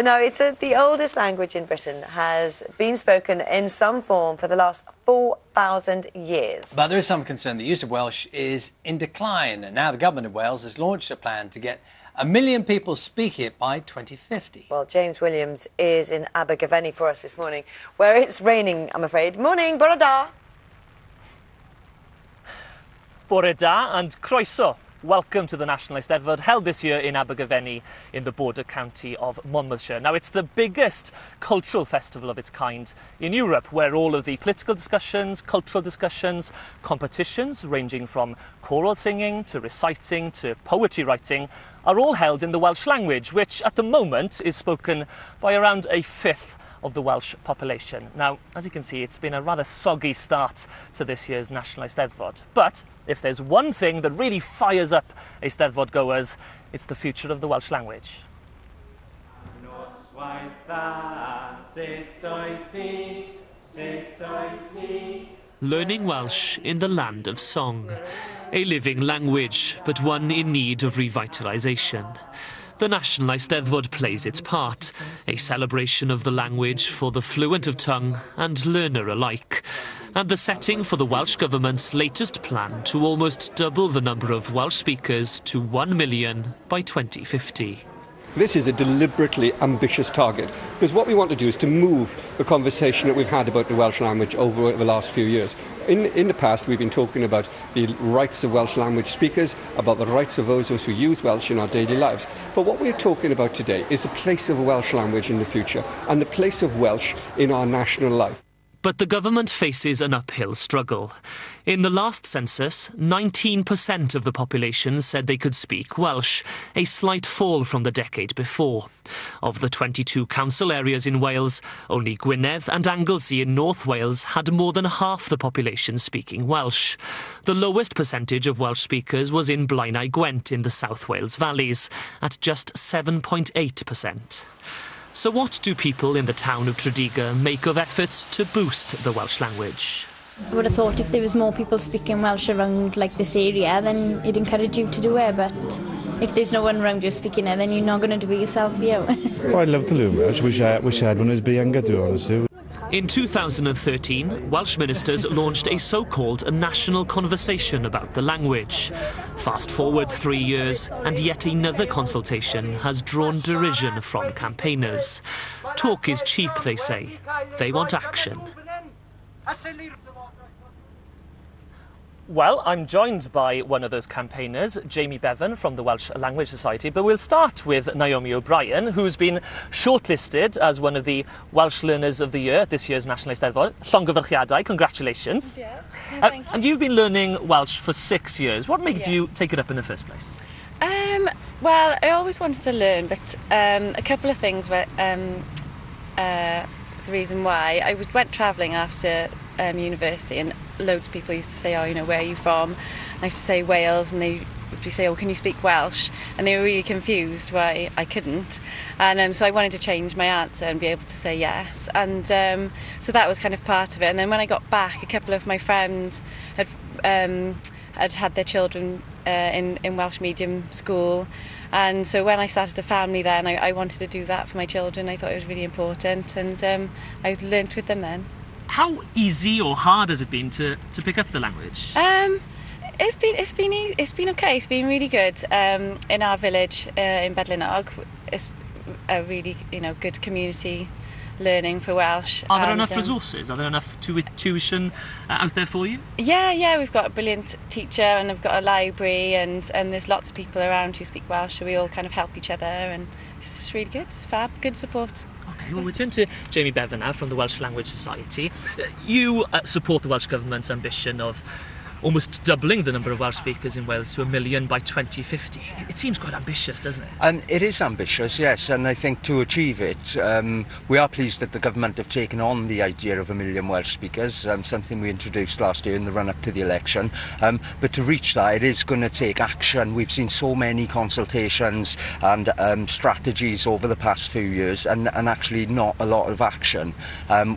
No, it's the oldest language in Britain, has been spoken in some form for the last 4,000 years. But there is some concern the use of Welsh is in decline, and now the government of Wales has launched a plan to get 1 million people speak it by 2050. Well, James Williams is in Abergavenny for us this morning, where it's raining, I'm afraid. Morning, bore da. Bore da and croeso. Welcome to the National Eisteddfod, held this year in Abergavenny in the border county of Monmouthshire. Now, it's the biggest cultural festival of its kind in Europe, where all of the political discussions, cultural discussions, competitions ranging from choral singing to reciting to poetry writing are all held in the Welsh language, which at the moment is spoken by around a fifth of the Welsh population. Now, as you can see, it's been a rather soggy start to this year's National Eisteddfod. But if there's one thing that really fires up Eisteddfod goers, it's the future of the Welsh language. Learning Welsh in the land of song. A living language, but one in need of revitalisation. The National Eisteddfod plays its part, a celebration of the language for the fluent of tongue and learner alike, and the setting for the Welsh Government's latest plan to almost double the number of Welsh speakers to 1 million by 2050. This is a deliberately ambitious target, because what we want to do is to move the conversation that we've had about the Welsh language over the last few years. In the past, we've been talking about the rights of Welsh language speakers, about the rights of those who use Welsh in our daily lives. But what we're talking about today is the place of Welsh language in the future and the place of Welsh in our national life. But the government faces an uphill struggle. In the last census, 19% of the population said they could speak Welsh, a slight fall from the decade before. Of the 22 council areas in Wales, only Gwynedd and Anglesey in North Wales had more than half the population speaking Welsh. The lowest percentage of Welsh speakers was in Blaenau Gwent in the South Wales valleys, at just 7.8%. So what do people in the town of Tredigga make of efforts to boost the Welsh language? I would have thought if there was more people speaking Welsh around like this area, then it'd encourage you to do it, but if there's no one around you speaking it, then you're not going to do it yourself, you. Well, I'd love to learn Welsh. Wish I had when I was younger, to be honest with you. In 2013, Welsh ministers launched a so-called national conversation about the language. Fast forward 3 years, and yet another consultation has drawn derision from campaigners. Talk is cheap, they say. They want action. Well, I'm joined by one of those campaigners, Jamie Bevan from the Welsh Language Society, but we'll start with Naomi O'Brien, who's been shortlisted as one of the Welsh Learners of the Year at this year's National Eisteddfod. Llongyfarchiadau, congratulations. Yeah. Thank you. And you've been learning Welsh for 6 years. What made you take it up in the first place? Well, I always wanted to learn, but a couple of things were the reason why. I went travelling after university, and loads of people used to say, oh, you know, where are you from? And I used to say Wales, and they would say, oh, can you speak Welsh? And they were really confused why I couldn't. And so I wanted to change my answer and be able to say yes. And so that was kind of part of it. And then when I got back, a couple of my friends had their children in Welsh medium school. And so when I started a family then, I wanted to do that for my children. I thought it was really important, and I learnt with them then. How easy or hard has it been to pick up the language? It's been okay. It's been really good. In our village in Bedlinog, it's a really good community learning for Welsh. Are there enough resources? Are there enough tuition out there for you? Yeah, we've got a brilliant teacher, and we've got a library, and there's lots of people around who speak Welsh, so we all kind of help each other, and it's really good. It's fab, good support. Okay, well, we turn to Jamie Bevan now from the Welsh Language Society. You support the Welsh Government's ambition of almost doubling the number of Welsh speakers in Wales to 1 million by 2050. It seems quite ambitious, doesn't it? It is ambitious, yes, and I think to achieve it, we are pleased that the government have taken on the idea of 1 million Welsh speakers, something we introduced last year in the run-up to the election. But to reach that, it is going to take action. We've seen so many consultations and strategies over the past few years, and actually not a lot of action.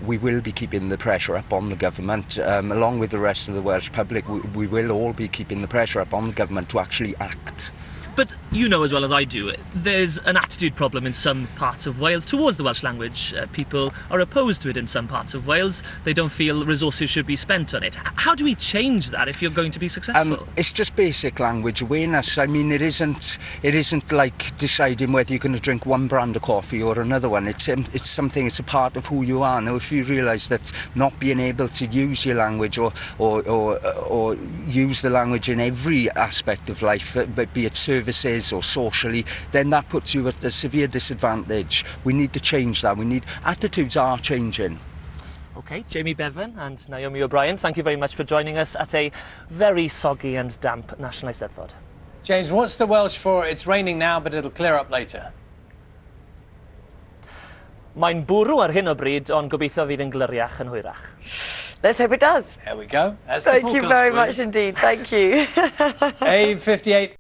We will be keeping the pressure up on the government, along with the rest of the Welsh public. We will all be keeping the pressure up on the government to actually act. But you know as well as I do, there's an attitude problem in some parts of Wales towards the Welsh language. People are opposed to it in some parts of Wales. They don't feel resources should be spent on it. How do we change that if you're going to be successful? It's just basic language awareness. I mean, it isn't like deciding whether you're going to drink one brand of coffee or another one. It's something, it's a part of who you are. Now, if you realise that not being able to use your language or use the language in every aspect of life, be it services or socially, then that puts you at a severe disadvantage. We need to change that. Attitudes are changing. OK, Jamie Bevan and Naomi O'Brien, thank you very much for joining us at a very soggy and damp National Eisteddfod. James, what's the Welsh for it's raining now but it'll clear up later? Mae'n bwrw ar hyn o bryd, ond gobeithio fydd yn gliriach yn hwyrach. Let's hope it does. There we go. That's Thank you very much indeed. Thank you. A58.